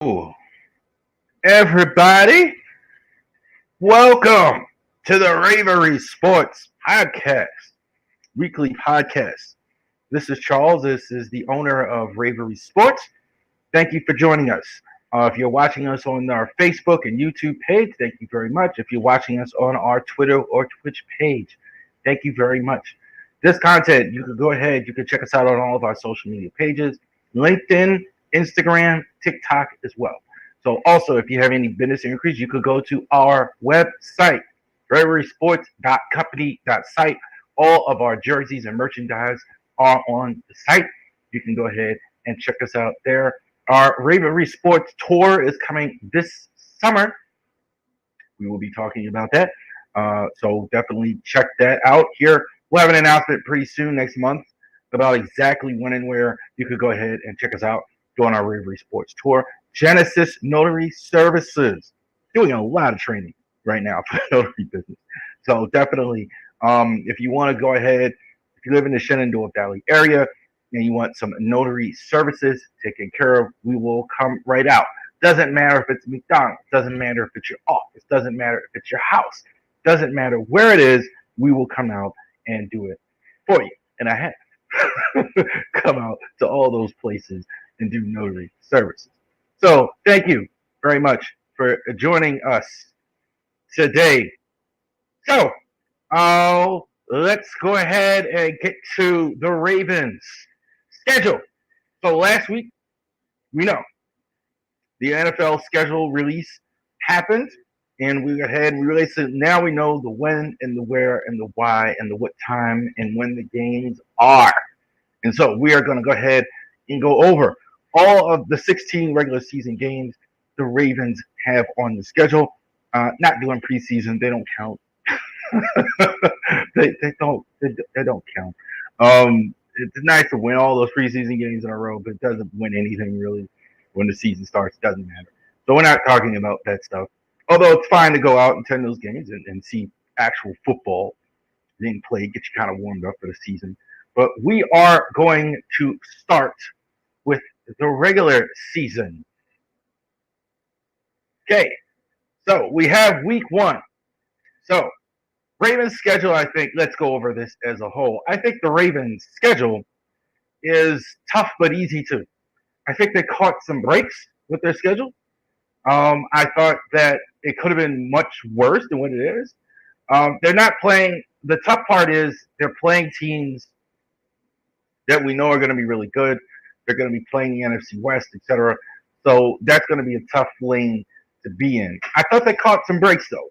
Hello, everybody. Welcome to the Ravery Sports Podcast, weekly podcast. This is Charles. This is the owner of Ravery Sports. Thank you for joining us. If you're watching us on our Facebook and YouTube page, thank you very much. If you're watching us on our Twitter or Twitch page, thank you very much. This content, you can go ahead, you can check us out on all of our social media pages, LinkedIn, Instagram, TikTok as well. So also, if you have any business inquiries, you could go to our website, ravorisports.company.site. All of our jerseys and merchandise are on the site. You can go ahead and check us out there. Our Ravery Sports Tour is coming this summer. We will be talking about that. So definitely check that out here. We'll have an announcement pretty soon next month about exactly when and where you could go ahead and check us out during our Ravery Sports Tour. Genesis Notary Services, doing a lot of training right now for the notary business. So definitely, if you want to go ahead, if you live in the Shenandoah Valley area and you want some notary services taken care of, we will come right out. Doesn't matter if it's McDonald's, doesn't matter if it's your office, doesn't matter if it's your house, doesn't matter where it is, we will come out and do it for you. And I have come out to all those places and do notary services. So thank you very much for joining us today. So let's go ahead and get to the Ravens schedule. So last week, we know the NFL schedule release happened, and we went ahead and we released it. Now we know the when and the where and the why and the what time and when the games are. And so we are going to go ahead and go over all of the 16 regular season games the Ravens have on the schedule. Not doing preseason; they don't count. they don't count. It's nice to win all those preseason games in a row, but it doesn't win anything really when the season starts. It doesn't matter. So we're not talking about that stuff. Although it's fine to go out and attend those games and see actual football being played, get you kind of warmed up for the season. But we are going to start with the regular season. Okay, so we have week one. So Ravens schedule, I think, let's go over this as a whole. I think the Ravens schedule is tough but easy too. I think they caught some breaks with their schedule. I thought that it could have been much worse than what it is. They're not playing. The tough part is they're playing teams that we know are going to be really good. They're going to be playing the NFC West, etc. So that's going to be a tough lane to be in. I thought they caught some breaks though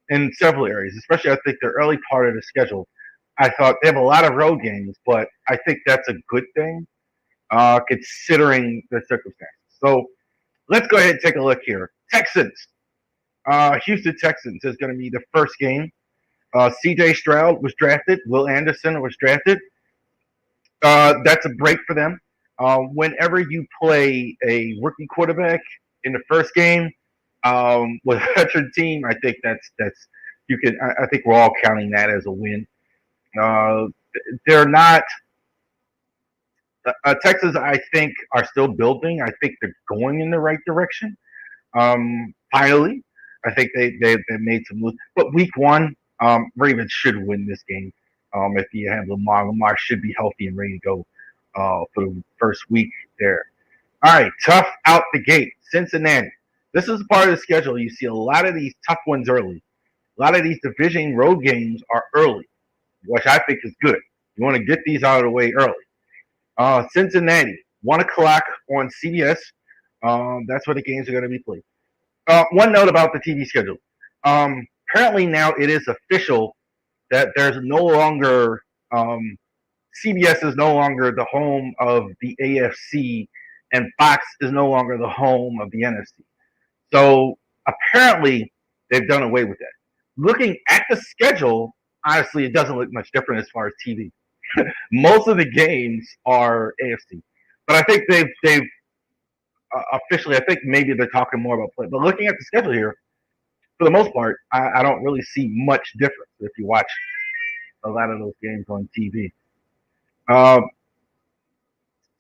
in several areas, especially I think the early part of the schedule. I thought they have a lot of road games, but I think that's a good thing considering the circumstances. So let's go ahead and take a look here. Texans. Houston Texans is going to be the first game. C.J. Stroud was drafted. Will Anderson was drafted. That's a break for them. Whenever you play a rookie quarterback in the first game with a veteran team, I think that's you can. I think we're all counting that as a win. They're not. Texas, I think, are still building. I think they're going in the right direction. Finally, I think they made some moves. But week one, Ravens should win this game. If you have Lamar should be healthy and ready to go for the first week there. All right, tough out the gate. Cincinnati. This is part of the schedule. You see a lot of these tough ones early. A lot of these division road games are early, which I think is good. You want to get these out of the way early. Cincinnati, 1 o'clock on CBS. That's where the games are going to be played. One note about the TV schedule. Apparently now it is official that there's no longer CBS is no longer the home of the AFC and Fox is no longer the home of the NFC. So apparently they've done away with that. Looking at the schedule, honestly, it doesn't look much different as far as TV. Most of the games are AFC, but I think they've officially. I think maybe they're talking more about play. But looking at the schedule here, for the most part, I don't really see much difference if you watch a lot of those games on TV.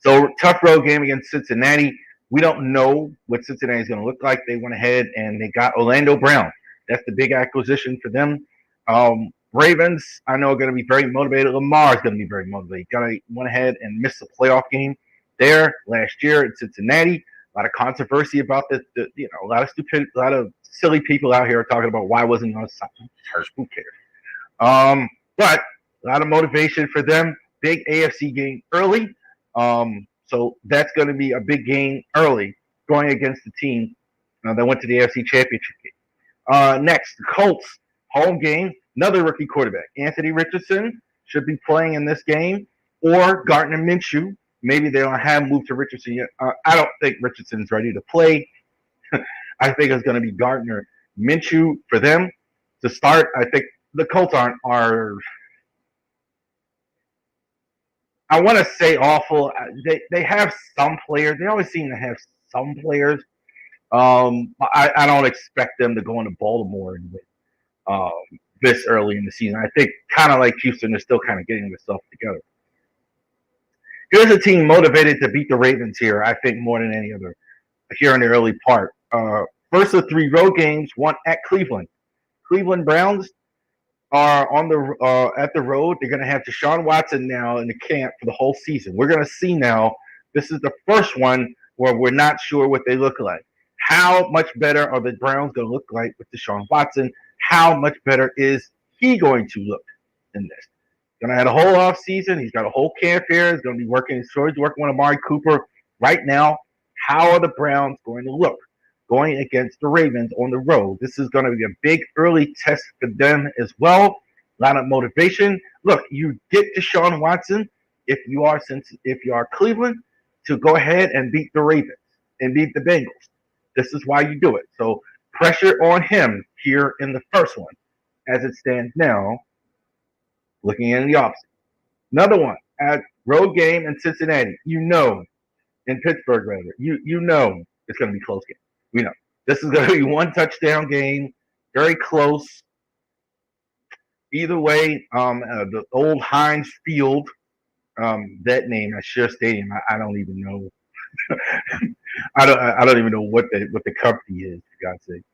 So tough road game against Cincinnati. We don't know what Cincinnati is going to look like. They went ahead and they got Orlando Brown. That's the big acquisition for them. Ravens, I know, are going to be very motivated. Lamar is going to be very motivated. Went ahead and missed a playoff game there last year in Cincinnati. A lot of controversy about this. A lot of stupid, a lot of silly people out here talking about why wasn't on site. Who cares? But a lot of motivation for them. Big AFC game early. So that's going to be a big game early going against the team that went to the AFC Championship game. Next, the Colts home game. Another rookie quarterback, Anthony Richardson, should be playing in this game, or Gardner Minshew. Maybe they don't have moved to Richardson yet. I don't think Richardson's ready to play. I think it's going to be Gardner Minshew for them to start. I think the Colts are I want to say awful. They have some players. They always seem to have some players. I don't expect them to go into Baltimore and win this early in the season. I think kind of like Houston is still kind of getting themselves together. Here's a team motivated to beat the Ravens here, I think, more than any other here in the early part. First of 3 road games, one at Cleveland. Cleveland Browns are on the at the road. They're going to have Deshaun Watson now in the camp for the whole season. We're going to see now. This is the first one where we're not sure what they look like. How much better are the Browns going to look like with Deshaun Watson? How much better is he going to look in this? Going to have a whole off season. He's got a whole camp here. He's going to be working. He's working with Amari Cooper right now. How are the Browns going to look going against the Ravens on the road? This is going to be a big early test for them as well. A lot of motivation. Look, you get Deshaun Watson if you are Cleveland to go ahead and beat the Ravens and beat the Bengals. This is why you do it. So pressure on him here in the first one, as it stands now. Looking in the opposite. Another one at road game in Cincinnati. In Pittsburgh rather. You know it's going to be a close game. We know this is going to be one touchdown game, very close. Either way, the old Heinz Field, that name, Share Stadium. I don't even know. I don't even know what the company is. For God's sake.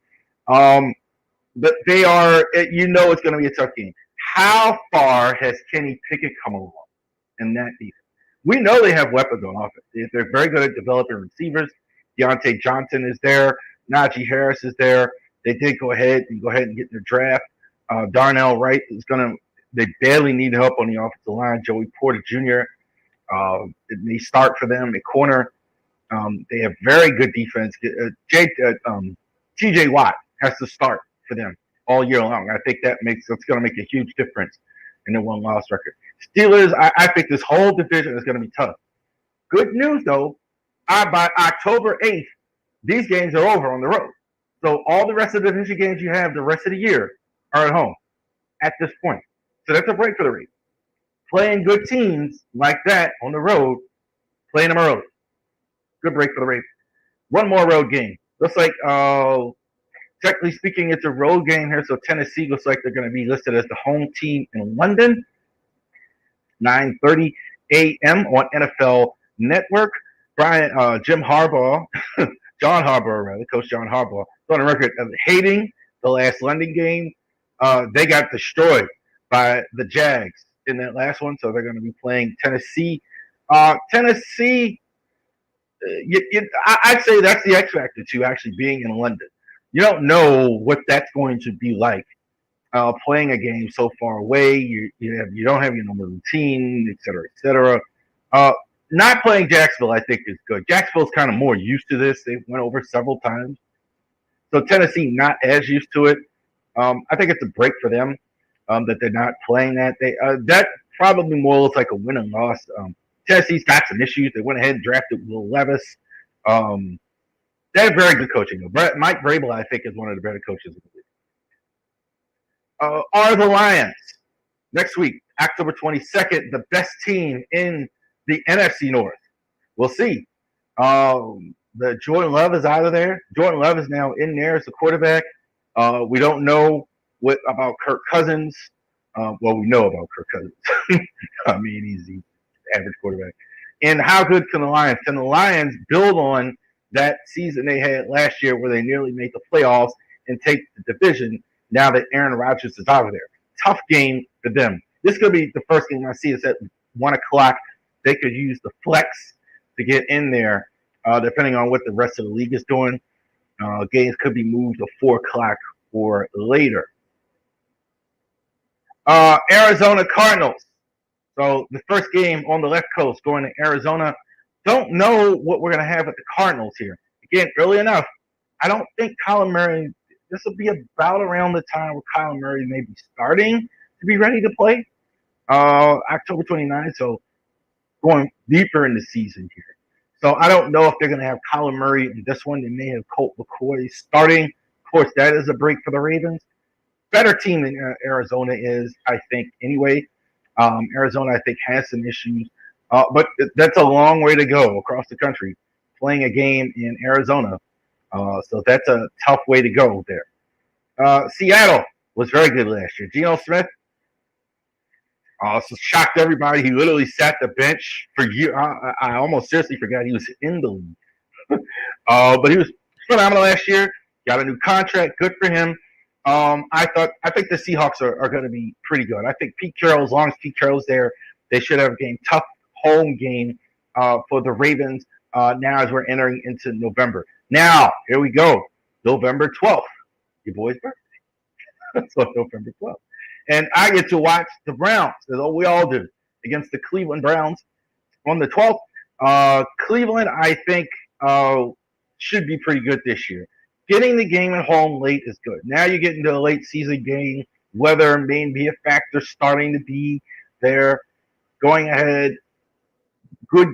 But they are. It's going to be a tough game. How far has Kenny Pickett come along in that defense? We know they have weapons on offense. They're very good at developing receivers. Deontay Johnson is there. Najee Harris is there. They did go ahead and get in the draft. Darnell Wright is they badly need help on the offensive line. Joey Porter Jr. It may start for them at corner. They have very good defense. TJ Watt has to start for them all year long. I think that's going to make a huge difference in the one-loss record. Steelers, I think this whole division is going to be tough. Good news, though, by October 8th, these games are over on the road. So all the rest of the division games you have the rest of the year are at home at this point. So that's a break for the Ravens. Playing good teams like that on the road, playing them early. Good break for the Ravens. One more road game. Looks like, technically speaking, it's a road game here. So Tennessee looks like they're going to be listed as the home team in London. 9:30 a.m. on NFL Network. Jim Harbaugh, John Harbaugh, Coach John Harbaugh, on the record of hating the last London game. They got destroyed by the Jags in that last one, so they're going to be playing Tennessee. Tennessee, I'd say that's the X factor to actually being in London. You don't know what that's going to be like. Playing a game so far away, you don't have your normal routine, et cetera. Not playing Jacksonville, I think, is good. Jacksonville's kind of more used to this. They went over several times. So Tennessee not as used to it. I think it's a break for them that they're not playing that. That probably more looks like a win and loss. Tennessee's got some issues. They went ahead and drafted Will Levis. They have very good coaching. Mike Vrabel, I think, is one of the better coaches in the league. Are the Lions next week, October 22nd, the best team in the NFC North? We'll see. The Jordan Love is out of there. Jordan Love is now in there as the quarterback. We don't know about Kirk Cousins. Well, we know about Kirk Cousins. I mean, he's the average quarterback. And how good can the Lions? Can the Lions build on that season they had last year where they nearly made the playoffs and take the division now that Aaron Rodgers is out of there. Tough game for them. This could be the first game I see. It's at 1 o'clock. They could use the flex to get in there, depending on what the rest of the league is doing. Games could be moved to 4 o'clock or later. Arizona Cardinals. So the first game on the left coast going to Arizona. Don't know what we're going to have at the Cardinals here. Again, early enough, I don't think Kyler Murray, this will be about around the time where Kyler Murray may be starting to be ready to play. October 29th, so going deeper in the season here. So I don't know if they're going to have Kyler Murray in this one. They may have Colt McCoy starting. Of course, that is a break for the Ravens. Better team than Arizona is, I think, anyway. Arizona, I think, has some issues. But that's a long way to go across the country playing a game in Arizona. So that's a tough way to go there. Seattle was very good last year. Geno Smith so shocked everybody. He literally sat the bench for years. I almost seriously forgot he was in the league. But he was phenomenal last year. Got a new contract. Good for him. I think the Seahawks are going to be pretty good. I think Pete Carroll, as long as Pete Carroll's there, they should have a game. Tough home game for the Ravens now as we're entering into November. Now, here we go. November 12th. Your boy's birthday. So November 12th. And I get to watch the Browns, as we all do, against the Cleveland Browns on the 12th. Cleveland, I think, should be pretty good this year. Getting the game at home late is good. Now you get into a late season game. Weather may be a factor starting to be there. Going ahead, good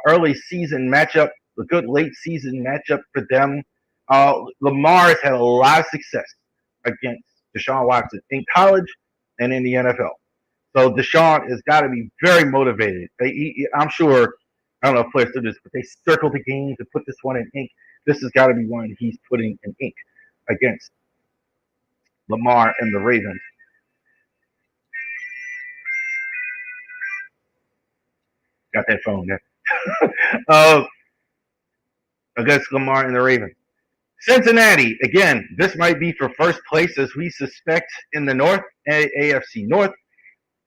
early season matchup, a good late season matchup for them. Lamar has had a lot of success against Deshaun Watson in college and in the NFL. So Deshaun has got to be very motivated. I'm sure, I don't know if players do this, but they circle the games and put this one in ink. This has got to be one he's putting in ink against Lamar and the Ravens. Got that phone there. Against Lamar and the Ravens. Cincinnati, again, this might be for first place as we suspect in the North, AFC North.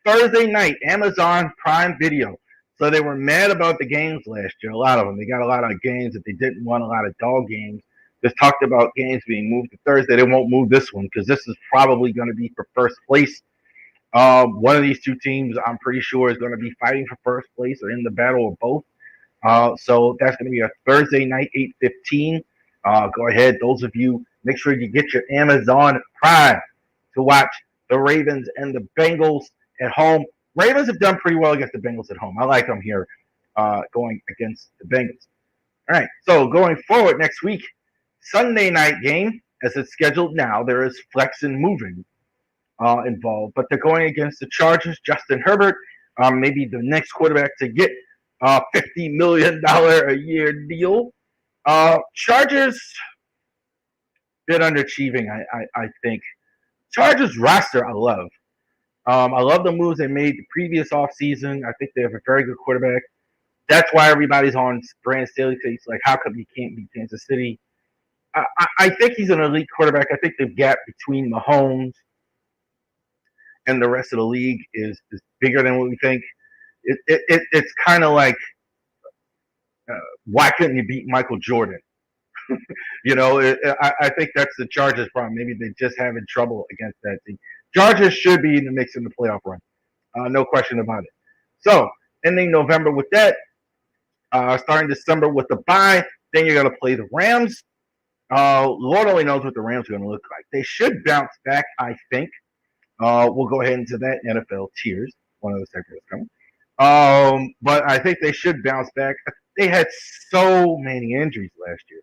Thursday night, Amazon Prime Video. So they were mad about the games last year, a lot of them. They got a lot of games that they didn't want, a lot of dog games. Just talked about games being moved to Thursday. They won't move this one because this is probably going to be for first place. One of these two teams, I'm pretty sure, is going to be fighting for first place or in the battle of both. So that's going to be a Thursday night, 8:15. Go ahead, those of you, make sure you get your Amazon Prime to watch the Ravens and the Bengals at home. Ravens have done pretty well against the Bengals at home. I like them here going against the Bengals. All right, so going forward next week, Sunday night game, as it's scheduled now, there is flex and moving involved, but they're going against the Chargers. Justin Herbert, maybe the next quarterback to get a $50 million a year deal. Chargers, bit underachieving, I think. Chargers roster, I love. I love the moves they made the previous offseason. I think they have a very good quarterback. That's why everybody's on Brandon Staley face. Like, how come he can't beat Kansas City? I think he's an elite quarterback. I think the gap between Mahomes and the rest of the league is bigger than what we think. It's kind of like, why couldn't you beat Michael Jordan? I think that's the Chargers' problem. Maybe they're just having trouble against that team. Chargers should be in the mix in the playoff run. No question about it. So, ending November with that. Starting December with the bye. Then you're going to play the Rams. Lord only knows what the Rams are going to look like. They should bounce back, I think. We'll go ahead into that NFL tiers. One of the segments coming. But I think they should bounce back. They had so many injuries last year.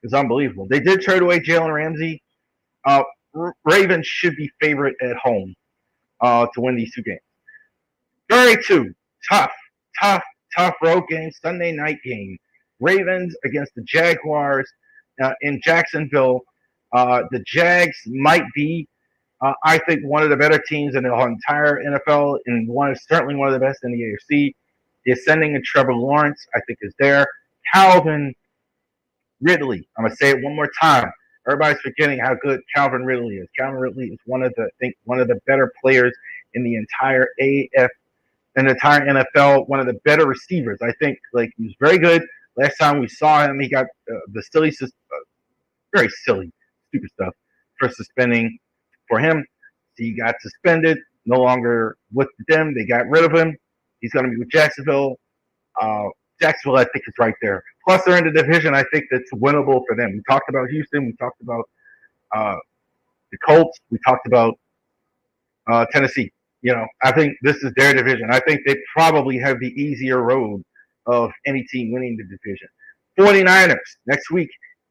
It's unbelievable. They did trade away Jalen Ramsey. Ravens should be favorite at home to win these two games. 32, tough road game, Sunday night game. Ravens against the Jaguars in Jacksonville. The Jags might be, I think, one of the better teams in the entire NFL and certainly one of the best in the AFC. The ascending of Trevor Lawrence, I think, is there. Calvin Ridley. I'm gonna say it one more time. Everybody's forgetting how good Calvin Ridley is. Calvin Ridley is one of the better players in the entire AF in the entire NFL. One of the better receivers. I think like he was very good. Last time we saw him, he got the very silly, stupid stuff for suspending for him. He got suspended. No longer with them. They got rid of him. He's going to be with Jacksonville. Uh, Jacksonville, I think, is right there. Plus, they're in the division. I think that's winnable for them. We talked about Houston. We talked about uh, the Colts. We talked about Tennessee. I think this is their division. I think they probably have the easier road of any team winning the division. 49ers next week.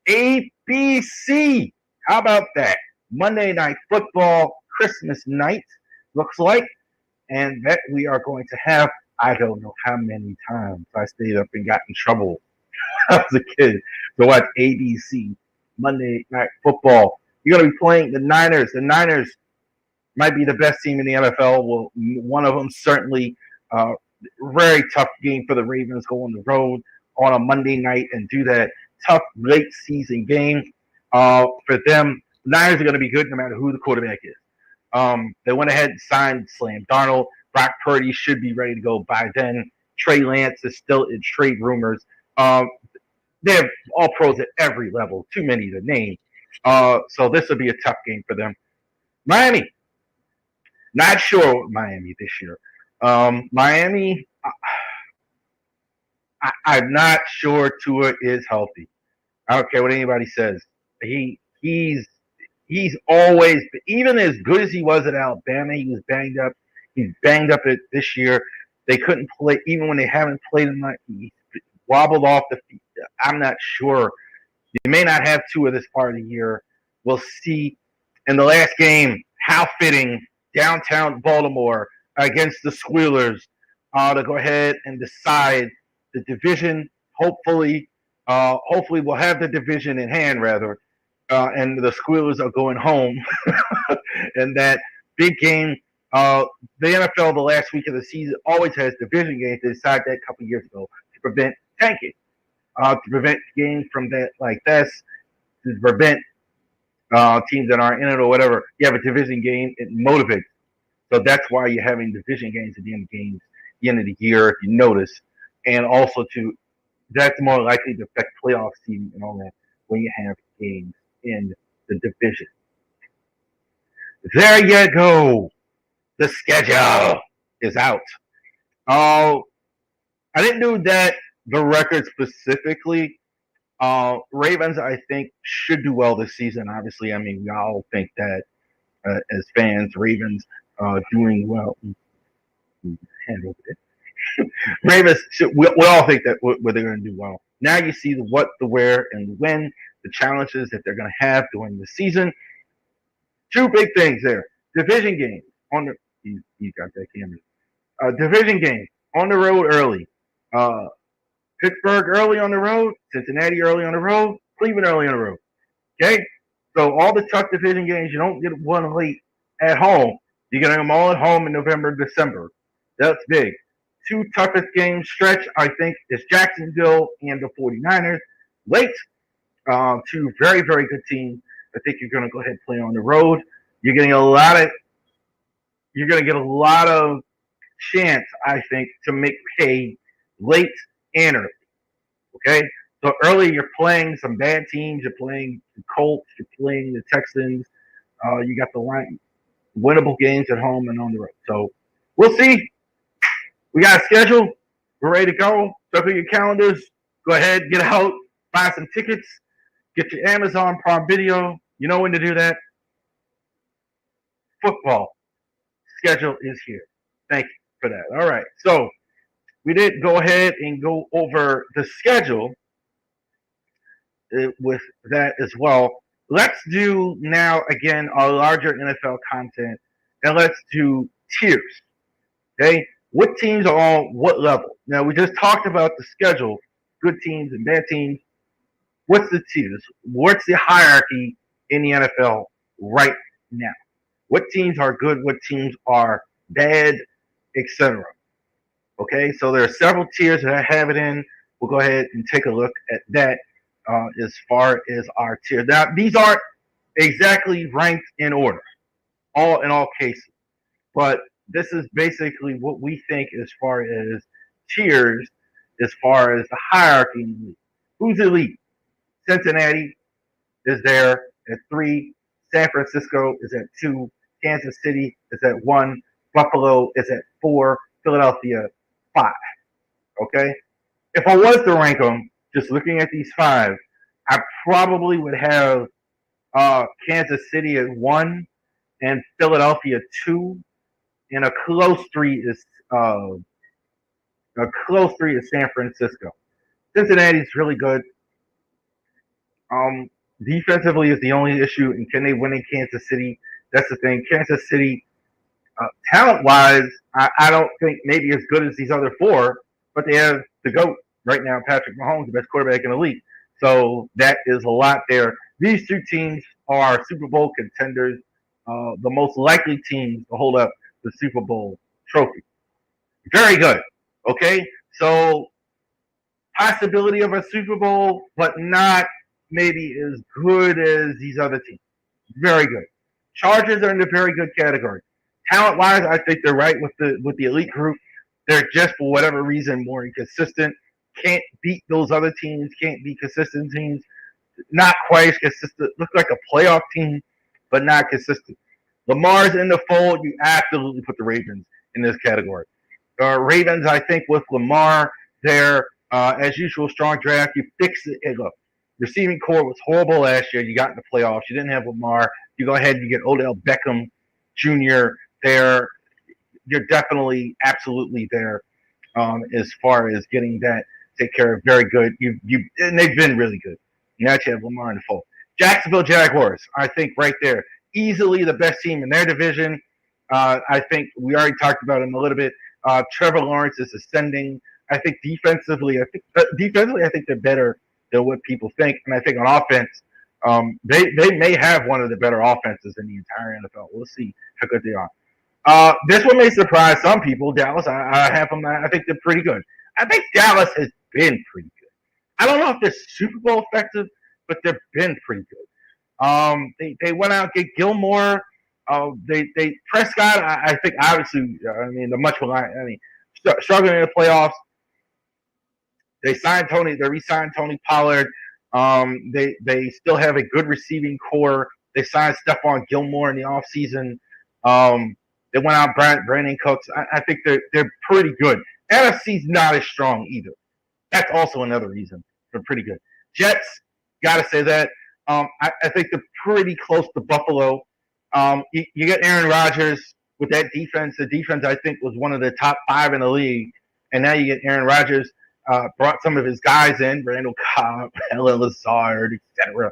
ABC. How about that? Monday Night Football, Christmas night, looks like. And that we are going to have, I don't know how many times I stayed up and got in trouble when I was a kid to watch ABC Monday Night Football. You're going to be playing the Niners. The Niners might be the best team in the NFL. Well, one of them certainly. Very tough game for the Ravens. Go on the road on a Monday night and do that tough late season game. For them, Niners are going to be good no matter who the quarterback is. They went ahead and signed Slam Darnold. Brock Purdy should be ready to go by then. Trey Lance is still in trade rumors. They have all pros at every level. Too many to name. So this will be a tough game for them. Miami. Not sure with Miami this year. Miami, I'm not sure Tua is healthy. I don't care what anybody says. He's always, even as good as he was at Alabama, he was banged up. He's banged up at this year. They couldn't play even when they haven't played him. He wobbled off the feet. I'm not sure. You may not have Tua this part of the year. We'll see. In the last game, how fitting downtown Baltimore against the Squealers to go ahead and decide the division. Hopefully we'll have the division in hand, rather, and the Squealers are going home. And that big game, the NFL the last week of the season always has division games. They decided that a couple of years ago to prevent tanking, to prevent games from that like this, to prevent teams that aren't in it or whatever. You have a division game, it motivates. So that's why you're having division games at the end of games, the end of the year, if you notice. And also that's more likely to affect playoff seeding and all that when you have games in the division. There you go. The schedule is out. Oh, I didn't do that the record specifically. Ravens, I think, should do well this season. Obviously, I mean, we all think that as fans, Ravens doing well. Hand over there. Ravens, we all think that they're going to do well. Now you see the what, the where, and the when, the challenges that they're going to have during the season. Two big things there. Division games on the. You got that camera. Division games on the road early. Pittsburgh early on the road. Cincinnati early on the road. Cleveland early on the road. Okay? So all the tough division games, you don't get one late at home. You're getting them all at home in November, December. That's big. Two toughest games stretch, I think, is Jacksonville and the 49ers. Late, two very, very good teams. I think you're going to go ahead and play on the road. You're going to get a lot of chance, I think, to make pay late and early. Okay? So early, you're playing some bad teams. You're playing the Colts. You're playing the Texans. You got the line, winnable games at home and on the road. So we'll see. We got a schedule. We're ready to go. Circle your calendars. Go ahead, get out, buy some tickets, get your Amazon Prime Video. You know when to do that. Football schedule is here. Thank you for that. All right. So we did go ahead and go over the schedule with that as well. Let's do now, again, our larger NFL content, and let's do tiers. Okay? What teams are on what level? Now, we just talked about the schedule, good teams and bad teams. What's the tiers? What's the hierarchy in the NFL right now? What teams are good? What teams are bad, etc. Okay, so there are several tiers that I have it in. We'll go ahead and take a look at that. as far as our tier. Now, these aren't exactly ranked in order, all in all cases, but this is basically what we think as far as tiers, as far as the hierarchy in the league. Who's elite? Cincinnati is there at 3. San Francisco is at 2. Kansas City is at 1. Buffalo is at 4. Philadelphia 5. Okay, if I was to rank them, just looking at these 5, I probably would have Kansas City at 1 and Philadelphia 2, and uh, a close 3 is San Francisco. Cincinnati's really good. Um, Defensively is the only issue, and can they win in Kansas City? That's the thing. Kansas City, talent-wise, I don't think maybe as good as these other 4, but they have the GOAT right now, Patrick Mahomes, the best quarterback in the league. So that is a lot there. These 2 teams are Super Bowl contenders, the most likely teams to hold up the Super Bowl trophy. Very good. Okay, so possibility of a Super Bowl, but not maybe as good as these other teams. Very good. Chargers are in the very good category. Talent wise, I think they're right with the elite group. They're just for whatever reason more inconsistent. Can't beat those other teams. Can't beat consistent teams. Not quite as consistent. Look like a playoff team, but not consistent. Lamar's in the fold. You absolutely put the Ravens in this category. Ravens, I think, with Lamar, they're as usual strong draft. You fix it. Hey, look, receiving core was horrible last year. You got in the playoffs. You didn't have Lamar. You go ahead and you get Odell Beckham Jr. there. You're definitely absolutely there as far as getting that take care of. Very good. And they've been really good. You actually have Lamar in the fold. Jacksonville Jaguars, I think right there, easily the best team in their division. I think we already talked about him a little bit. Trevor Lawrence is ascending. I think defensively, I think they're better than what people think, and I think on offense, they may have one of the better offenses in the entire NFL. We'll see how good they are. This one may surprise some people. Dallas, I have them. I think they're pretty good. I think Dallas has been pretty good. I don't know if they're Super Bowl effective, but they've been pretty good. They went out get Gilmore. They Prescott. I think obviously. I mean, the much reliant. I mean, struggling in the playoffs. They signed Tony. They re-signed Tony Pollard. They still have a good receiving core. They signed Stephon Gilmore in the offseason. They went out Brandon Cooks. I think they're pretty good. NFC's not as strong either. That's also another reason they're pretty good. Jets, gotta say that. I think they're pretty close to Buffalo. You get Aaron Rodgers with that defense. The defense, I think, was one of the top 5 in the league. And now you get Aaron Rodgers, brought some of his guys in, Randall Cobb, Ellen Lazard, etc.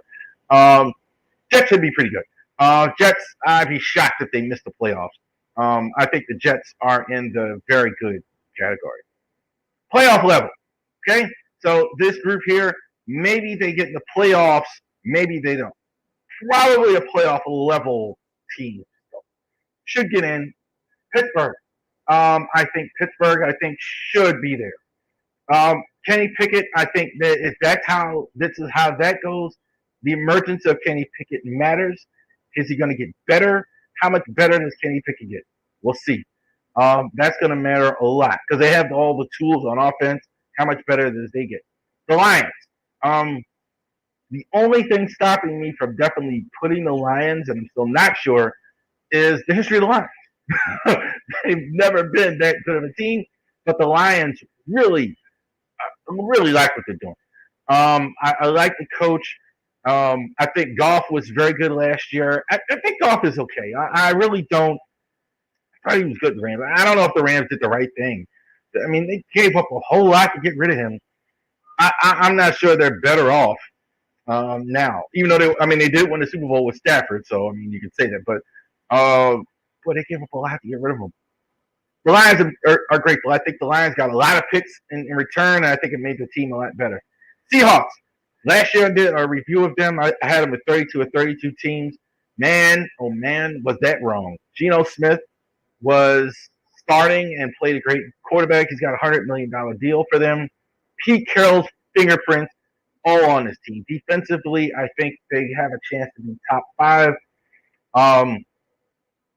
Jets should be pretty good. Jets, I'd be shocked if they missed the playoffs. I think the Jets are in the very good category. Playoff level, okay? So this group here, maybe they get in the playoffs, maybe they don't. Probably a playoff level team. Should get in. Pittsburgh. I think should be there. Kenny Pickett, I think that if this is how that goes, the emergence of Kenny Pickett matters. Is he going to get better? How much better does Kenny Pickett get? We'll see. That's going to matter a lot because they have all the tools on offense. How much better does they get? The Lions. The only thing stopping me from definitely putting the Lions, and I'm still not sure, is the history of the Lions. They've never been that good of a team, but the Lions really like what they're doing. I like the coach. I think Goff was very good last year. I think Goff is okay. I really don't. I thought he was good at the Rams. I don't know if the Rams did the right thing. I mean, they gave up a whole lot to get rid of him. I'm not sure they're better off now, even though they did win the Super Bowl with Stafford, so I mean you could say that, but they gave up a lot to get rid of him. The Lions are grateful. I think the Lions got a lot of picks in return, and I think it made the team a lot better. Seahawks. Last year I did a review of them. I had them with 32 of 32 teams. Man, oh man, was that wrong. Geno Smith was starting and played a great quarterback. He's got a $100 million deal for them. Pete Carroll's fingerprints all on this team. Defensively, I think they have a chance to be top five. Um,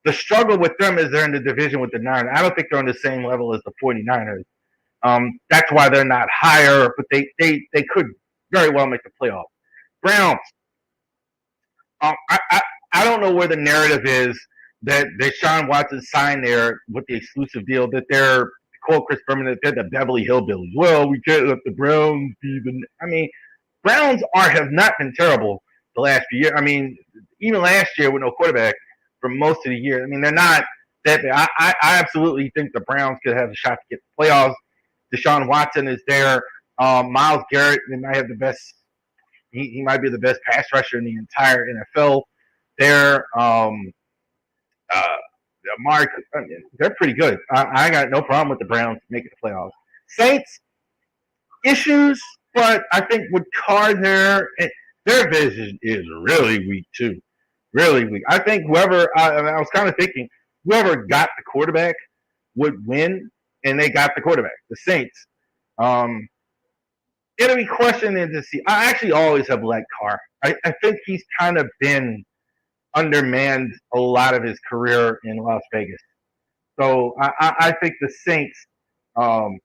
the struggle with them is they're in the division with the Niners. I don't think they're on the same level as the 49ers. That's why they're not higher, but they could very well make the playoffs. Browns. I don't know where the narrative is that Deshaun Watson signed there with the exclusive deal that they're, quote Chris Berman, that they're the Beverly Hillbillies. Well, we can't let the Browns be the. I mean, Browns have not been terrible the last few years. I mean, even last year with no quarterback for most of the year. I mean, they're not that bad. I absolutely think the Browns could have a shot to get the playoffs. Deshaun Watson is there. Myles Garrett, they might have the best. He might be the best pass rusher in the entire NFL. They're uh, Mark. I mean, they're pretty good. I got no problem with the Browns making the playoffs. Saints issues, but I think with Carr there, their vision is really weak too. Really weak. I think whoever I was kind of thinking whoever got the quarterback would win, and they got the quarterback, the Saints. Um, it'll be questioning to see. I actually always have liked Carr. I think he's kind of been undermanned a lot of his career in Las Vegas. So I think the Saints. Um,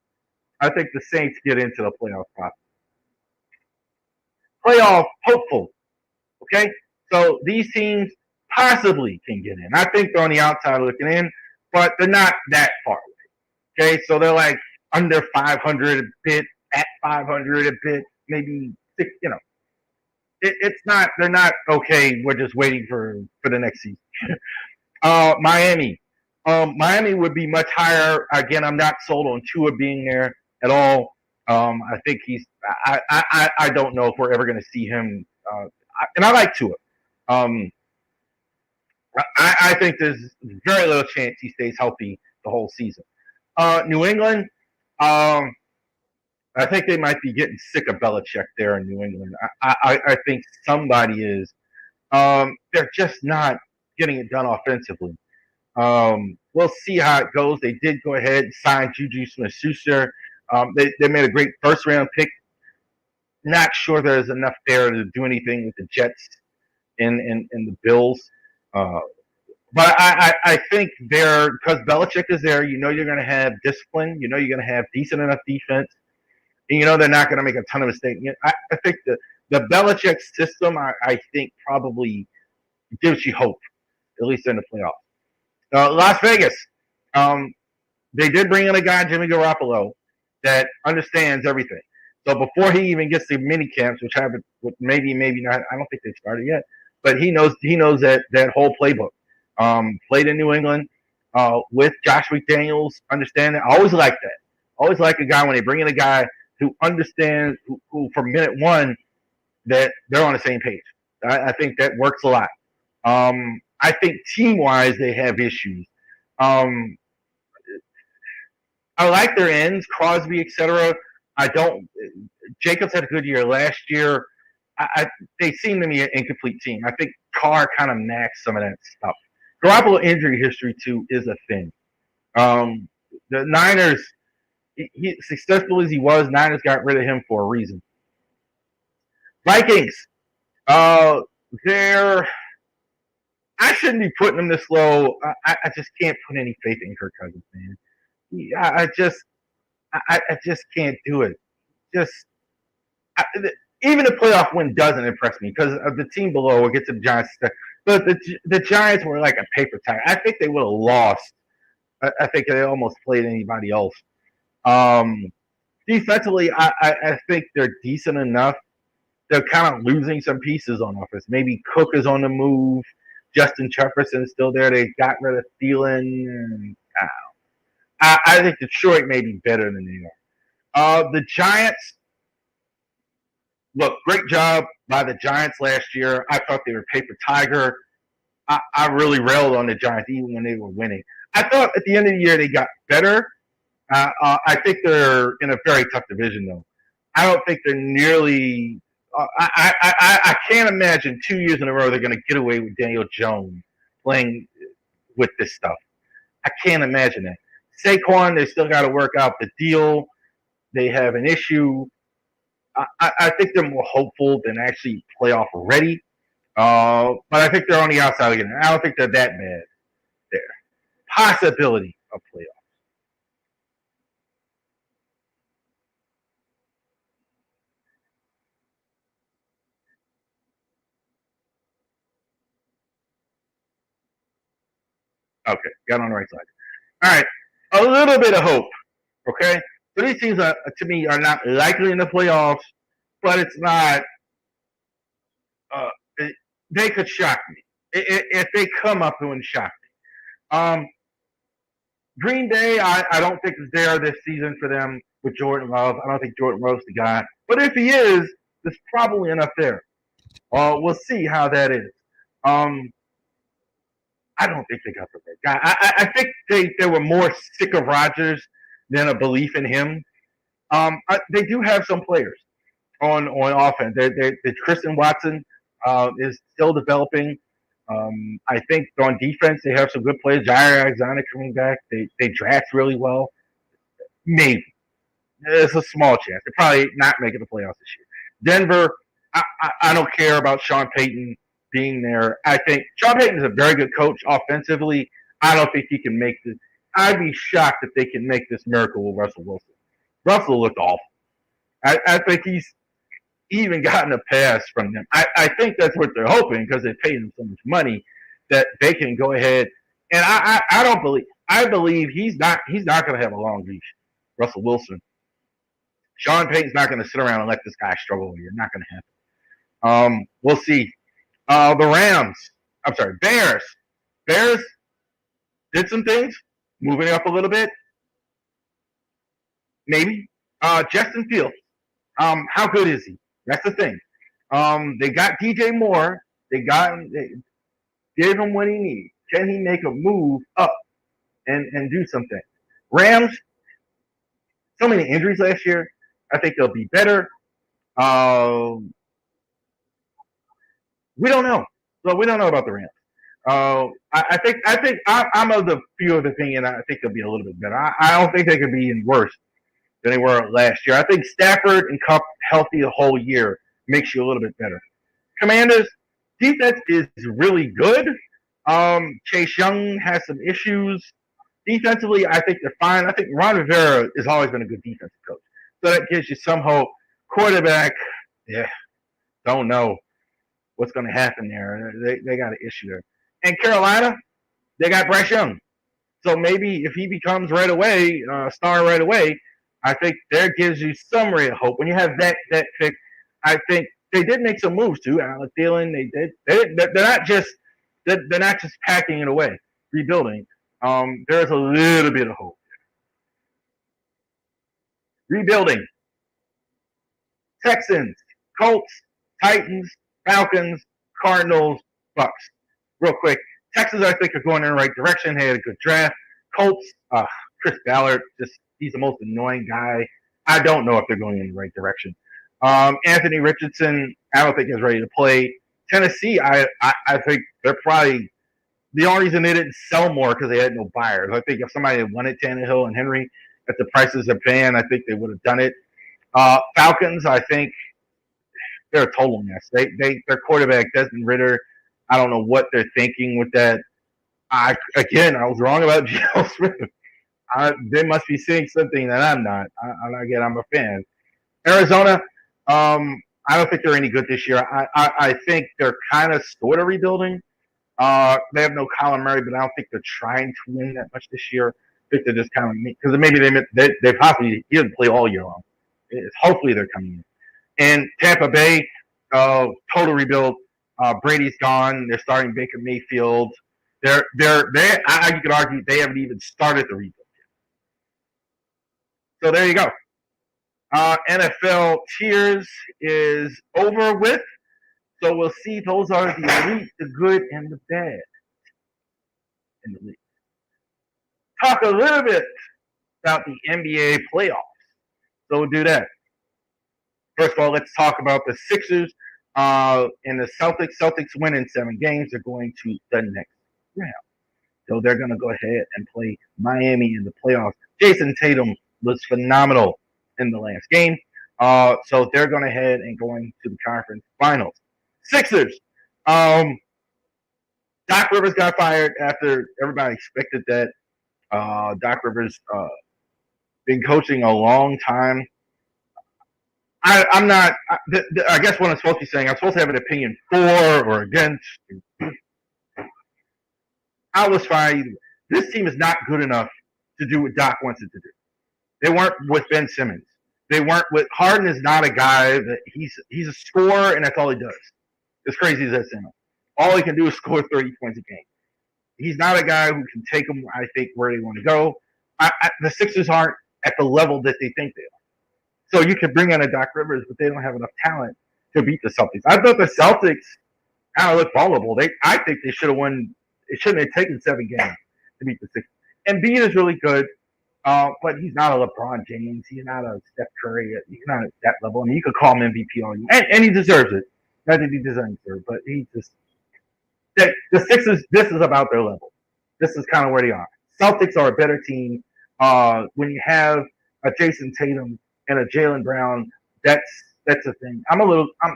I think the Saints get into the playoff process. Playoff hopeful. Okay, so these teams possibly can get in. I think they're on the outside looking in, but they're not that far away. Okay, so they're like under 500 a bit, at 500 a bit, maybe six. It's not. They're not okay. We're just waiting for the next season. Miami. Miami would be much higher. Again, I'm not sold on Tua being there at all. I think he's. I don't know if we're ever going to see him. And I like Tua. Um, I think there's very little chance he stays healthy the whole season. New England. I think they might be getting sick of Belichick there in New England. I think somebody is. They're just not getting it done offensively. We'll see how it goes. They did go ahead and sign Juju Smith-Schuster. They made a great first-round pick. Not sure there's enough there to do anything with the Jets and the Bills. But I think they're, because Belichick is there, you're going to have discipline. You're going to have decent enough defense. And they're not going to make a ton of mistakes. I think the Belichick system, I think, probably gives you hope, at least in the playoffs. Las Vegas, they did bring in a guy, Jimmy Garoppolo, that understands everything. So before he even gets to mini camps, which haven't, maybe not, I don't think they started yet, but he knows that whole playbook. Played in New England with Josh McDaniels. Understand that. I always like that. Always like a guy when they bring in a guy who understands, who from minute one, that they're on the same page. I think that works a lot. I think team-wise they have issues. I like their ends, Crosby, etc. I don't. Jacobs had a good year last year. They seem to be an incomplete team. I think Carr kind of maxed some of that stuff. Garoppolo injury history too is a thing. The Niners, he successful as he was, Niners got rid of him for a reason. Vikings, they're. I shouldn't be putting them this low. I just can't put any faith in Kirk Cousins, man. I just can't do it. Just even the playoff win doesn't impress me because of the team below. We'll get to the Giants, but the Giants were like a paper tiger. I think they would have lost. I think they almost played anybody else. Defensively, I think they're decent enough. They're kind of losing some pieces on offense. Maybe Cook is on the move. Justin Jefferson is still there. They got rid of Thielen. I think Detroit may be better than they are. The Giants, look, great job by the Giants last year. I thought they were paper tiger. I really railed on the Giants even when they were winning. I thought at the end of the year they got better. I think they're in a very tough division, though. I don't think they're nearly. I can't imagine 2 years in a row they're going to get away with Daniel Jones playing with this stuff. I can't imagine that. Saquon, they still got to work out the deal. They have an issue. I think they're more hopeful than actually playoff ready. But I think they're on the outside again. I don't think they're that bad there. Possibility of playoff. Okay, got on the right side. All right, a little bit of hope. Okay, so these teams are, to me, are not likely in the playoffs, but it's not. Uh, it, they could shock me if they come up and shock me. Green Bay, I don't think is there this season for them with Jordan Love. I don't think Jordan Love's the guy, but if he is, there's probably enough there. We'll see how that is. Um, I don't think they got the right guy. I think they were more sick of Rodgers than a belief in him. They do have some players on offense. Kristen Watson is still developing. I think on defense they have some good players. Jair Alexander coming back. They draft really well. Maybe it's a small chance. They're probably not making the playoffs this year. Denver, I don't care about Sean Payton being there. I think Sean Payton is a very good coach offensively. I don't think he can make this. I'd be shocked if they can make this miracle with Russell Wilson. Russell looked awful. I think he's even gotten a pass from them. I think that's what they're hoping because they paid him so much money that they can go ahead. And I don't believe. I believe he's not going to have a long leash. Russell Wilson. Sean Payton's not going to sit around and let this guy struggle. You're not going to happen. We'll see. The Rams. I'm sorry, Bears. Bears did some things, moving up a little bit. Maybe. Justin Fields. How good is he? That's the thing. They got DJ Moore. They gave him what he needs. Can he make a move up and do something? Rams. So many injuries last year. I think they'll be better. We don't know. So we don't know about the Rams. I think I'm of the few of the opinion. I think they'll be a little bit better. I don't think they could be worse than they were last year. I think Stafford and Cup healthy the whole year makes you a little bit better. Commanders defense is really good. Chase Young has some issues defensively. I think they're fine. I think Ron Rivera has always been a good defensive coach, so that gives you some hope. Quarterback, yeah, don't know what's going to happen there. They got an issue there. And Carolina, they got Bryce Young. So maybe if he becomes right away, star right away, I think there gives you some real hope. When you have that pick, I think they did make some moves too. Alec Thielen, they did. They're not just packing it away, rebuilding. There's a little bit of hope. Rebuilding. Texans, Colts, Titans, Falcons, Cardinals, Bucks. Real quick, Texans I think are going in the right direction. They had a good draft. Colts, Chris Ballard, he's the most annoying guy. I don't know if they're going in the right direction. Anthony Richardson, I don't think is ready to play. Tennessee, I think they're probably the only reason they didn't sell more because they had no buyers. I think if somebody had wanted Tannehill and Henry at the prices they're paying, I think they would have done it. Falcons, I think they're a total mess. Their quarterback Desmond Ritter. I don't know what they're thinking with that. I was wrong about Geno Smith. They must be seeing something that I'm not. I'm a fan. Arizona, I don't think they're any good this year. I think they're kind of sort of rebuilding. They have no Colin Murray, but I don't think they're trying to win that much this year. I think they're just kind of because maybe they possibly he didn't play all year long. Hopefully they're coming in. And Tampa Bay, total rebuild. Brady's gone. They're starting Baker Mayfield. You could argue they haven't even started the rebuild yet. So there you go. NFL tiers is over with. So we'll see. Those are the elite, the good, and the bad in the league. Talk a little bit about the NBA playoffs. So we'll do that. First of all, let's talk about the Sixers and the Celtics. Celtics win in 7 games. They're going to the next round. So they're going to go ahead and play Miami in the playoffs. Jason Tatum was phenomenal in the last game. So they're going ahead and going to the conference finals. Sixers. Um, Doc Rivers got fired after everybody expected that. Doc Rivers been coaching a long time. I'm not. I guess what I'm supposed to be saying, I'm supposed to have an opinion for or against. I was fine. This team is not good enough to do what Doc wants it to do. They weren't with Ben Simmons. They weren't with Harden. Is not a guy that he's a scorer and that's all he does. As crazy as that sounds, all he can do is score 30 points a game. He's not a guy who can take them, I think, where they want to go. The Sixers aren't at the level that they think they are. So you can bring in a Doc Rivers, but they don't have enough talent to beat the Celtics. I thought the Celtics kind of looked vulnerable. I think they should have won. It shouldn't have taken 7 games to beat the Sixers. Embiid is really good, but he's not a LeBron James. He's not a Steph Curry. He's not at that level. I mean, you could call him MVP all you, and he deserves it. Not that he deserves it, but he just the Sixers. This is about their level. This is kind of where they are. Celtics are a better team. When you have a Jason Tatum and a Jaylen Brown, that's a thing. I'm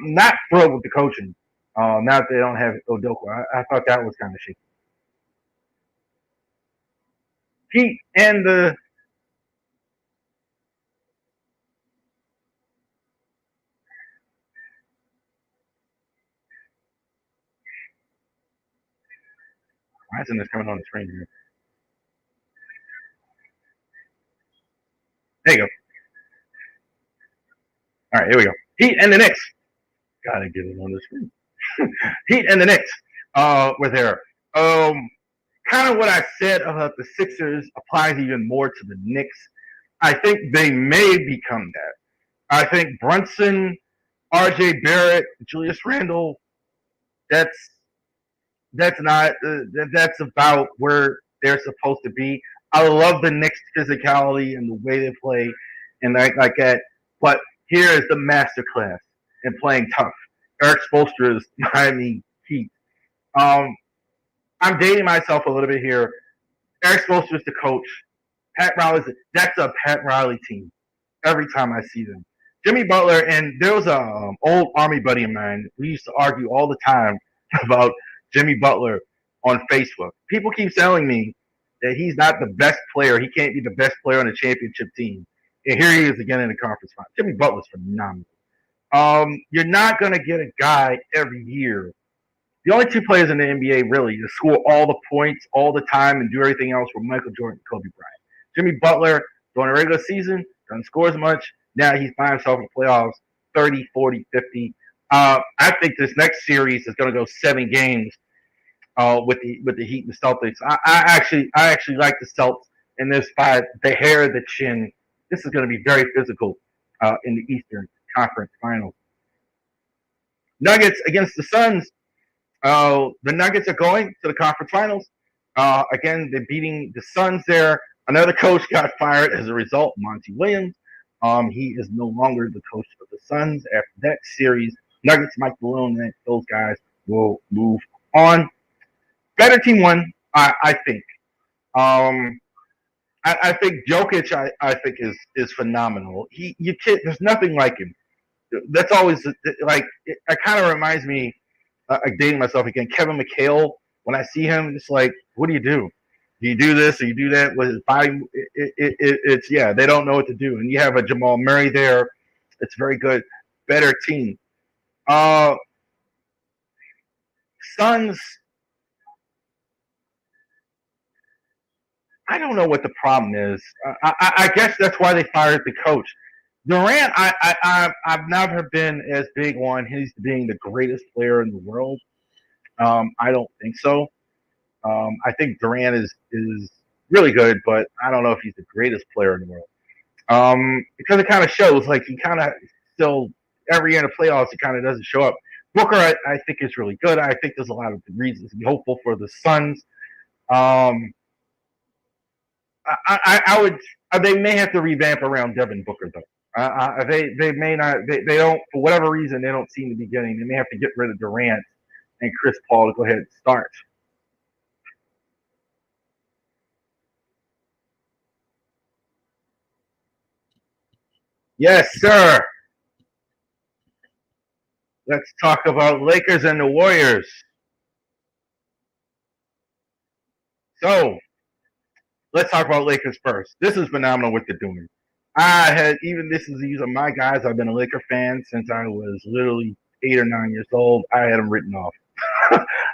not thrilled with the coaching. Now that they don't have Udoka, I thought that was kind of shaky. Heat and the why isn't this coming on the screen here? There you go. All right, here we go. Heat and the Knicks. Gotta get it on the screen. Heat and the Knicks were there. Kind of what I said about the Sixers applies even more to the Knicks. I think they may become that. I think Brunson, R.J. Barrett, Julius Randle. That's that's not that's about where they're supposed to be. I love the Knicks physicality and the way they play and like that. But here is the master class in playing tough. Eric Spoelstra's Miami Heat. Um, I'm dating myself a little bit here. Eric Spoelstra's the coach. Pat Riley's that's a Pat Riley team. Every time I see them, Jimmy Butler and there was a old Army buddy of mine. We used to argue all the time about Jimmy Butler on Facebook. People keep telling me that he's not the best player. He can't be the best player on a championship team. And here he is again in the conference final. Jimmy Butler's phenomenal. You're not going to get a guy every year. The only two players in the NBA really to score all the points all the time and do everything else were Michael Jordan and Kobe Bryant. Jimmy Butler, during the regular season, doesn't score as much. Now he's by himself in the playoffs, 30, 40, 50. I think this next series is going to go 7 games with the Heat and the Celtics. I actually like the Celtics in this fight. The hair, the chin. This is going to be very physical in the Eastern Conference Finals. Nuggets against the Suns. The Nuggets are going to the conference finals. Again, they're beating the Suns there. Another coach got fired as a result, Monty Williams. He is no longer the coach of the Suns after that series. Nuggets, Mike Malone, and those guys will move on. Better team won, I think. Um, I think Jokic, I think is phenomenal. You can't. There's nothing like him. That's always like it kind of reminds me dating myself again. Kevin McHale, when I see him, it's like, what do you do? Do you do this or you do that with his body? It's yeah, they don't know what to do. And you have a Jamal Murray there. It's very good, better team. Uh, Suns. I don't know what the problem is. I guess that's why they fired the coach. Durant, I've never been as big on his being the greatest player in the world. I don't think so. I think Durant is really good, but I don't know if he's the greatest player in the world. Because it kind of shows, like he kind of still every year in the playoffs, he kind of doesn't show up. Booker, I think is really good. I think there's a lot of reasons to be hopeful for the Suns. Um, I would. They may have to revamp around Devin Booker though. They may not. They don't for whatever reason they don't seem to be getting. They may have to get rid of Durant and Chris Paul to go ahead and start. Yes, sir. Let's talk about Lakers and the Warriors. So let's talk about Lakers first. This is phenomenal what they're doing. I had even this is these are my guys. I've been a Laker fan since I was literally 8 or 9 years old. I had them written off.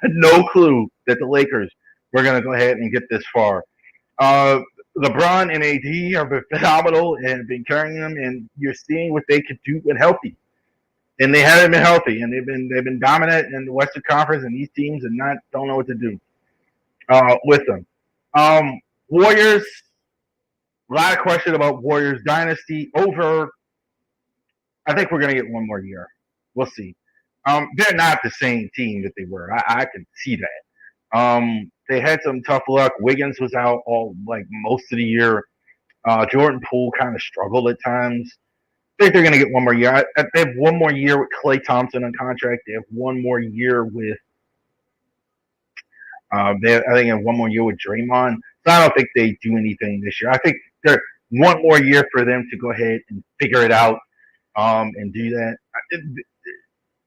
No clue that the Lakers were going to go ahead and get this far. Uh, LeBron and AD have been phenomenal and been carrying them, and you're seeing what they could do when healthy. And they haven't been healthy, and they've been dominant in the Western Conference, and these teams and not don't know what to do with them. Warriors, a lot of question about Warriors dynasty over. I think we're going to get one more year. We'll see. They're not the same team that they were. I can see that. They had some tough luck. Wiggins was out all like most of the year. Jordan Poole kind of struggled at times. I think they're going to get one more year. They have one more year with Klay Thompson on contract. They have one more year with. I think they have one more year with Draymond. So I don't think they do anything this year. I think they're one more year for them to go ahead and figure it out and do that.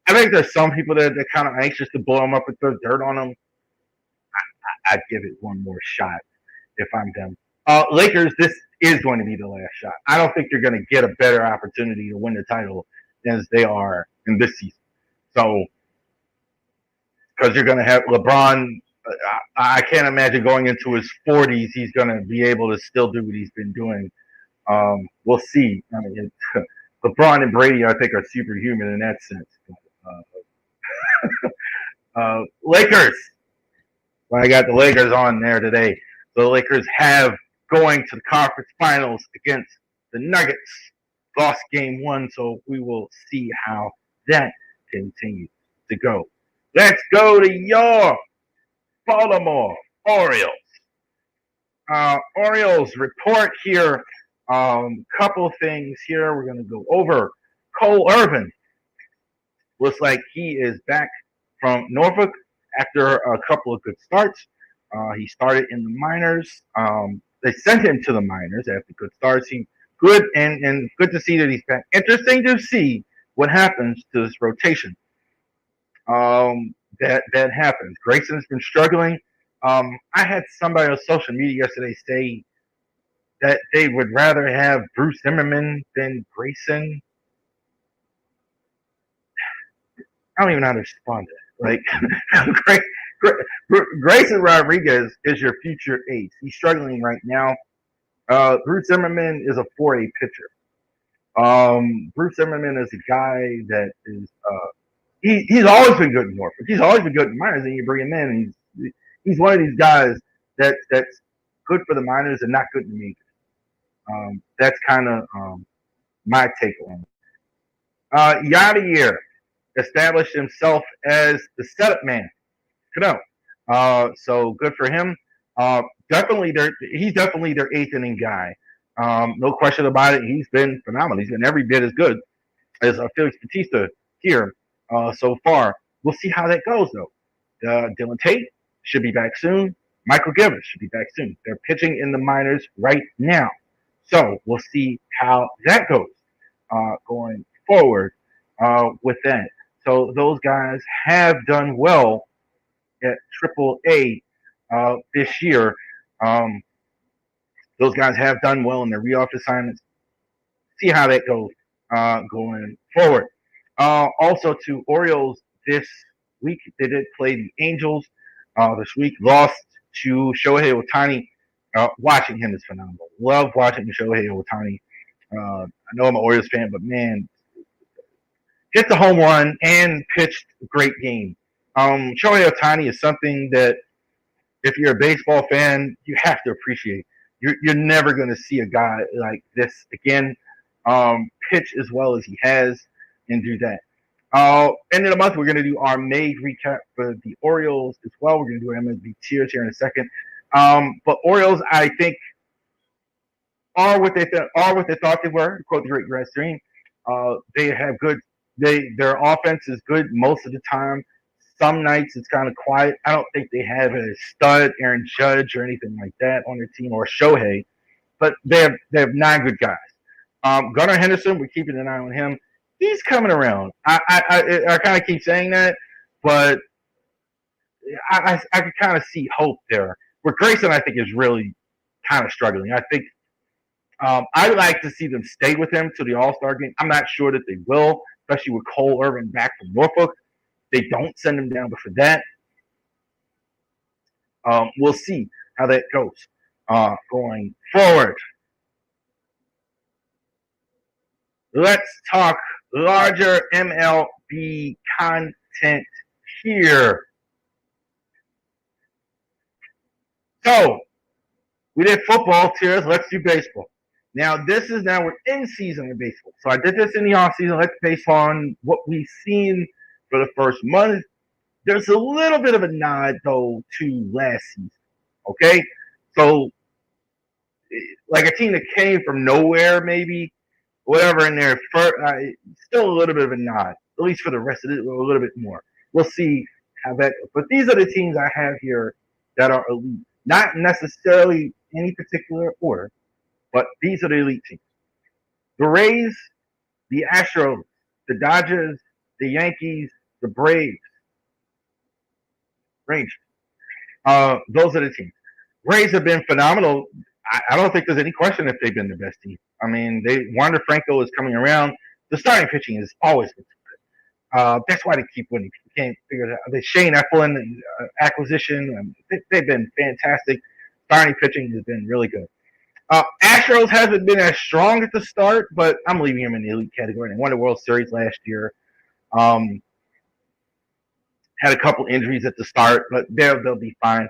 I think there's some people that are kind of anxious to blow them up and throw dirt on them. I'd give it one more shot if I'm them. Lakers, this is going to be the last shot. I don't think you're going to get a better opportunity to win the title as they are in this season. So, because you're going to have LeBron, I can't imagine going into his 40s, he's going to be able to still do what he's been doing. We'll see. I mean, LeBron and Brady, I think, are superhuman in that sense. Lakers. Well, I got the Lakers on there today. So the Lakers have going to the conference finals against the Nuggets. Lost game one, so we will see how that continues to go. Let's go to your Baltimore Orioles. Orioles report here. Couple things here. We're going to go over Cole Irvin. Looks like he is back from Norfolk after a couple of good starts. He started in the minors. They sent him to the minors after good starts. He good and good to see that he's back. Interesting to see what happens to this rotation. That happens. Grayson's been struggling. I had somebody on social media yesterday say that they would rather have Bruce Zimmerman than Grayson. I don't even know how to respond to that. Like, Grayson Rodriguez is your future ace. He's struggling right now. Bruce Zimmerman is a 4A pitcher. Bruce Zimmerman is a guy that is he's always been good in Norfolk. He's always been good in minors, and you bring him in, and he's one of these guys that's good for the minors and not good in the majors. That's kind of my take on it. Yadier established himself as the setup man. So good for him. He's definitely their eighth inning guy. No question about it. He's been phenomenal. He's been every bit as good as Felix Bautista here so far. We'll see how that goes, though. Dylan Tate should be back soon. Michael Givens should be back soon. They're pitching in the minors right now. So we'll see how that goes going forward with that. So those guys have done well at AAA this year. Those guys have done well in their re-off assignments. See how that goes going forward. Also to Orioles this week, they did play the Angels this week. Lost to Shohei Ohtani. Watching him is phenomenal. Love watching Shohei Ohtani. I know I'm an Orioles fan, but man, hit the home run and pitched a great game. Shohei Ohtani is something that if you're a baseball fan, you have to appreciate. You're never going to see a guy like this again pitch as well as he has and do that. End of the month, we're going to do our May recap for the Orioles as well. We're going to do MLB tiers here in a second. But Orioles, I think, are what they thought they were. To quote the great Grass Green, they have good. Their offense is good most of the time. Some nights it's kind of quiet. I don't think they have a stud Aaron Judge or anything like that on their team, or Shohei, but they have 9 good guys. Gunnar Henderson, we're keeping an eye on him. he's coming around. I kind of keep saying that, but I can kind of see hope there. Where Grayson, I think, is really kind of struggling. I think I would like to see them stay with him to the All Star game. I'm not sure that they will, especially with Cole Irvin back from Norfolk. They don't send him down, but for that, we'll see how that goes going forward. Let's talk larger MLB content here. So we did football tiers. Let's do baseball. Now we're in season in baseball. So I did this in the off season. Let's base on what we've seen for the first month. There's a little bit of a nod though to last season. Okay, so like a team that came from nowhere, maybe whatever in there, still a little bit of a nod, at least for the rest of it, a little bit more. We'll see how that goes. But these are the teams I have here that are elite. Not necessarily any particular order, but these are the elite teams. The Rays, the Astros, the Dodgers, the Yankees, the Braves, Rangers. Those are the teams. Rays have been phenomenal. I don't think there's any question if they've been the best team. I mean, Wander Franco is coming around. The starting pitching has always been good. That's why they keep winning. You can't figure it out. The Shane Eflin acquisition, they've been fantastic. Starting pitching has been really good. Astros hasn't been as strong at the start, but I'm leaving him in the elite category. They won the World Series last year. Had a couple injuries at the start, but they'll be fine.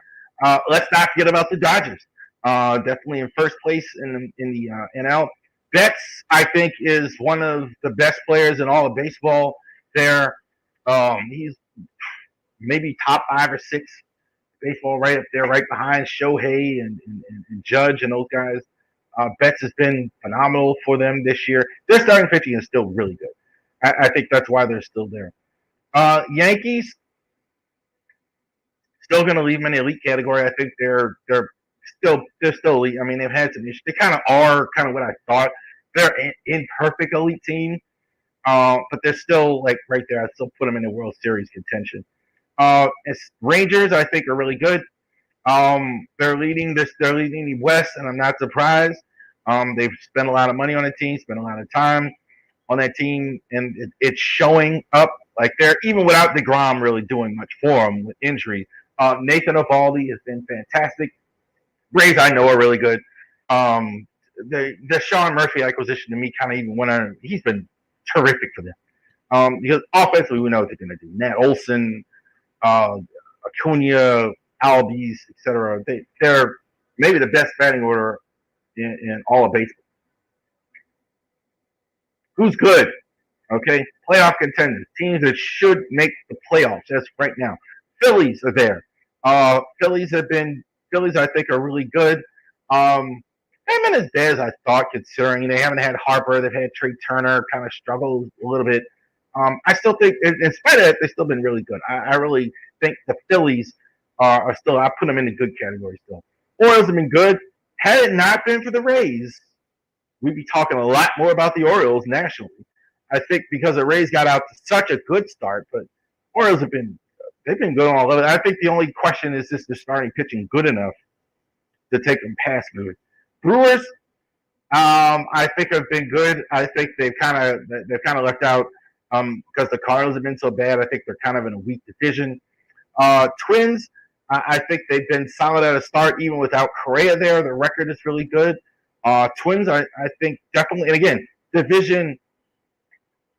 Let's not forget about the Dodgers. Definitely in first place in the NL. Betts, I think, is one of the best players in all of baseball. There, he's maybe top 5 or 6 baseball, right up there, right behind Shohei and Judge and those guys. Betts has been phenomenal for them this year. Their starting pitching is still really good. I think that's why they're still there. Yankees, still going to leave them in the elite category. I think they're still elite. I mean, they've had some issues. They kind of are kind of what I thought. They're an imperfect elite team, but they're still like right there. I still put them in the World Series contention. Rangers, I think, are really good. They're leading the West, and I'm not surprised. They've spent a lot of money on the team, spent a lot of time on that team, and it's showing up. Like they're even without DeGrom really doing much for them with injury. Nathan Eovaldi has been fantastic. Braves, I know, are really good. The Sean Murphy acquisition to me kind of even went on. He's been terrific for them. Because offensively, we know what they're going to do. Nat Olson, Acuna, Albies, etc. They're maybe the best batting order in all of baseball. Who's good? Okay, playoff contenders, teams that should make the playoffs. That's right now. Phillies are there. Phillies, I think, are really good. Haven't been as bad as I thought, considering they haven't had Harper. They've had Trey Turner, kind of struggled a little bit. I still think, in spite of that, they've still been really good. I really think the Phillies are still, I put them in the good category still. Orioles have been good. Had it not been for the Rays, we'd be talking a lot more about the Orioles nationally. I think because the Rays got out to such a good start, but Orioles they've been good on all of it. I think the only question is the starting pitching good enough to take them past good. Brewers, I think have been good. I think they've kind of left out because the Cardinals have been so bad. I think they're kind of in a weak division. Twins, I think they've been solid at a start even without Correa there. Their record is really good. Twins, I think definitely, and again, division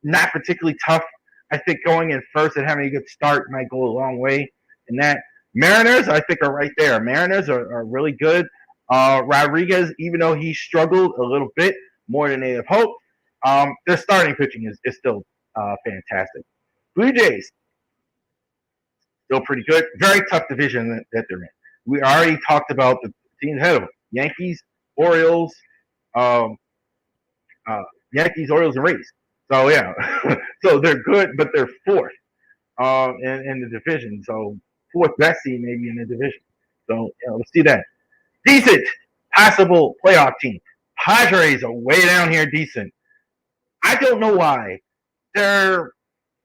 not particularly tough. I think going in first and having a good start might go a long way in that. Mariners, I think, are right there. Mariners are really good. Rodriguez, even though he struggled a little bit more than they have hoped, their starting pitching is still fantastic. Blue Jays, still pretty good. Very tough division that they're in. We already talked about the teams ahead of them. Yankees, Orioles, Orioles, and Rays. So, yeah. So they're good, but they're fourth in the division. So, fourth best team maybe in the division. So, let's see that. Decent, possible playoff team. Padres are way down here decent. I don't know why. they're a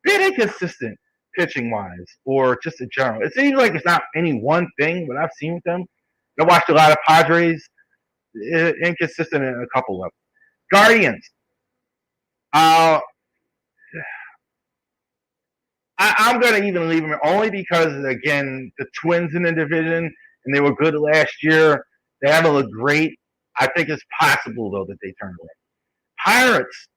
bit inconsistent pitching wise, or just in general. It seems like it's not any one thing. What I've seen with them, I watched a lot of Padres. Inconsistent in a couple of Guardians. Uh, I'm going to even leave them only because, again, the Twins in the division, and they were good last year. They haven't looked great. I think it's possible, though, that they turn away. Pirates,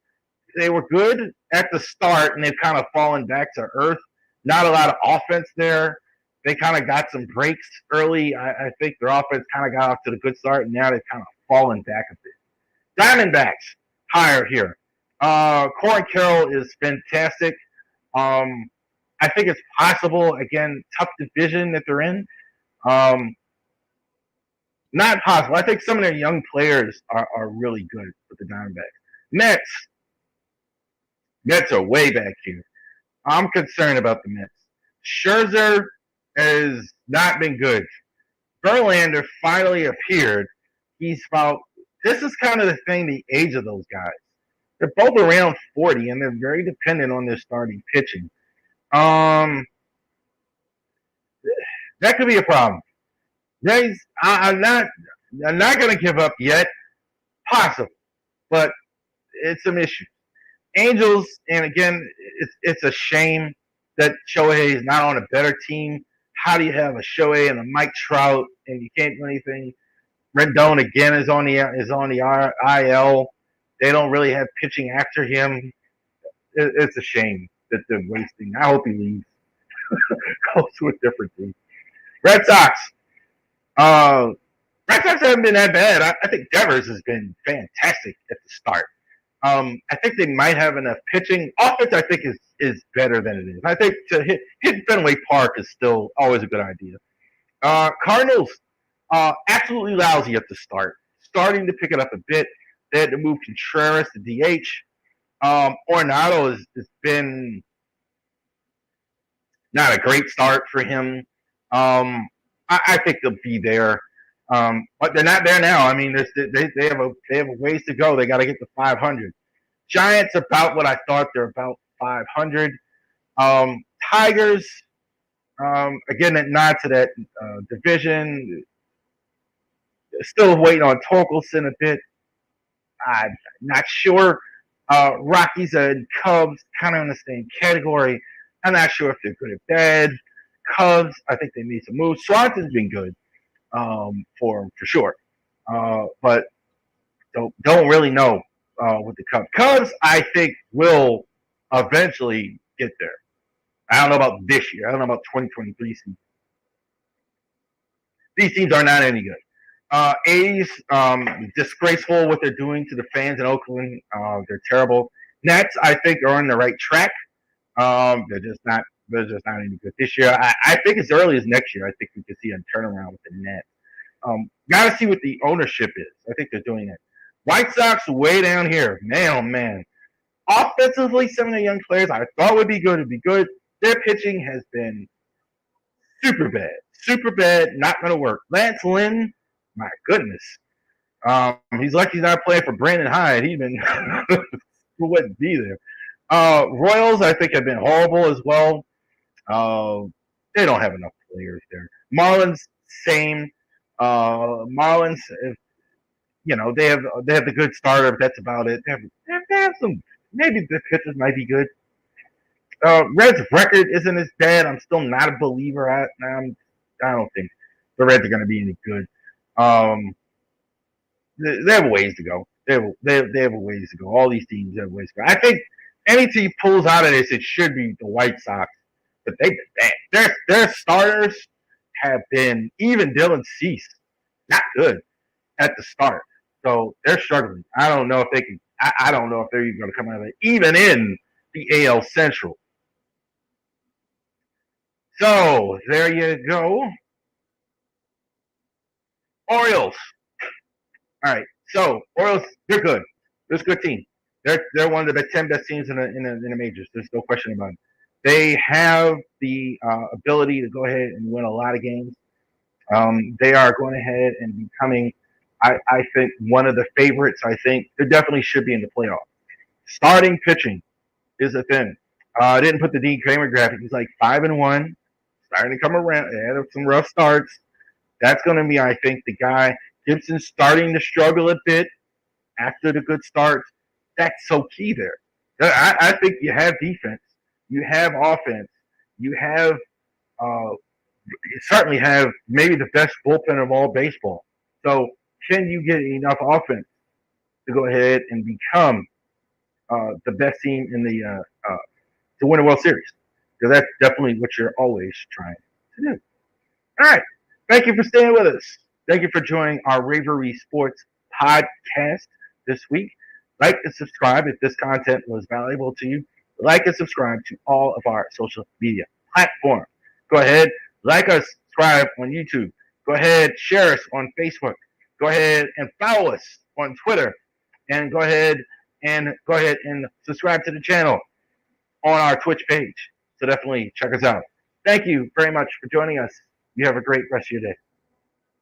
they were good at the start, and they've kind of fallen back to earth. Not a lot of offense there. They kind of got some breaks early. I think their offense kind of got off to the good start, and now they've kind of fallen back a bit. Diamondbacks, higher here. Corin Carroll is fantastic. Um, I think it's possible. Again, tough division that they're in. Um, not possible. I think some of their young players are really good with the Diamondbacks. Mets are way back here. I'm concerned about the Mets. Scherzer has not been good. Verlander finally appeared. He's about. This is kind of the thing. The age of those guys. They're both around 40, and they're very dependent on their starting pitching. Um, that could be a problem. Rays, I'm not going to give up yet. Possible, but it's some issues. Angels, and again, it's a shame that Shohei is not on a better team. How do you have a Shohei and a Mike Trout and you can't do anything? Rendon again is on the IL. They don't really have pitching after him. It's a shame that they're wasting. I hope he leaves. Goes to a different team. Red Sox. Uh, Red Sox haven't been that bad. I think Devers has been fantastic at the start. I think they might have enough pitching. Offense, I think, is better than it is. I think to hit Fenway Park is still always a good idea. Cardinals, absolutely lousy at the start. Starting to pick it up a bit. They had to move Contreras to DH. Ornado has been not a great start for him. I think they'll be there. But they're not there now. I mean, they have a ways to go. They got to get to 500. Giants about what I thought. They're about 500. Tigers, again, that nod to that division. Still waiting on Torkelson a bit. I'm not sure. Rockies and Cubs kind of in the same category. I'm not sure if they're good or bad. Cubs, I think they need some moves. Swanson's been good for sure, but don't really know with the Cubs. Cubs, I think, will eventually get there. I don't know about this year. I don't know about 2023 season. These teams are not any good. A's, disgraceful what they're doing to the fans in Oakland. They're terrible. Nets, I think, are on the right track. They're just not. They're just not any good this year. I think as early as next year, I think we could see a turnaround with the Nets. Got to see what the ownership is. I think they're doing it. White Sox way down here. Man, oh man. Offensively, some of the young players I thought would be good would be good. Their pitching has been super bad. Super bad. Not going to work. Lance Lynn, my goodness. He's lucky he's not playing for Brandon Hyde. He's been wouldn't be there. Royals, I think, have been horrible as well. They don't have enough players there. Marlins, same. Marlins, they have the good starter, but that's about it. They have some. Maybe the pitchers might be good. Reds' record isn't as bad. I'm still not a believer. I don't think the Reds are going to be any good. They have a ways to go. They have a ways to go. All these teams have a ways to go. I think any team pulls out of this, it should be the White Sox. But they've been bad. Their starters have been, even Dylan Cease, not good at the start. So they're struggling. I don't know if they can. I don't know if they're even going to come out of it, even in the AL Central. So there you go. Orioles. All right. So Orioles, they're good. They're a good team. They're one of the 10 best teams in the majors. There's no question about it. They have the ability to go ahead and win a lot of games. They are going ahead and becoming, I think, one of the favorites. I think they definitely should be in the playoffs. Starting pitching. is a thing. I didn't put the Dean Kramer graphic. He's like 5-1, starting to come around. Had some rough starts. That's going to be, I think, the guy. Gibson's starting to struggle a bit after the good start. That's so key there. I think you have defense, you have offense, you have you certainly have maybe the best bullpen of all baseball. So can you get enough offense to go ahead and become the best team in the to win a World Series? Because that's definitely what you're always trying to do. All right. Thank you for staying with us. Thank you for joining our Ravery Sports podcast this week. Like and subscribe if this content was valuable to you. Like and subscribe to all of our social media platforms. Go ahead, like us, subscribe on YouTube. Go ahead, share us on Facebook. Go ahead and follow us on Twitter. And go ahead and subscribe to the channel on our Twitch page. So definitely check us out. Thank you very much for joining us. You have a great rest of your day.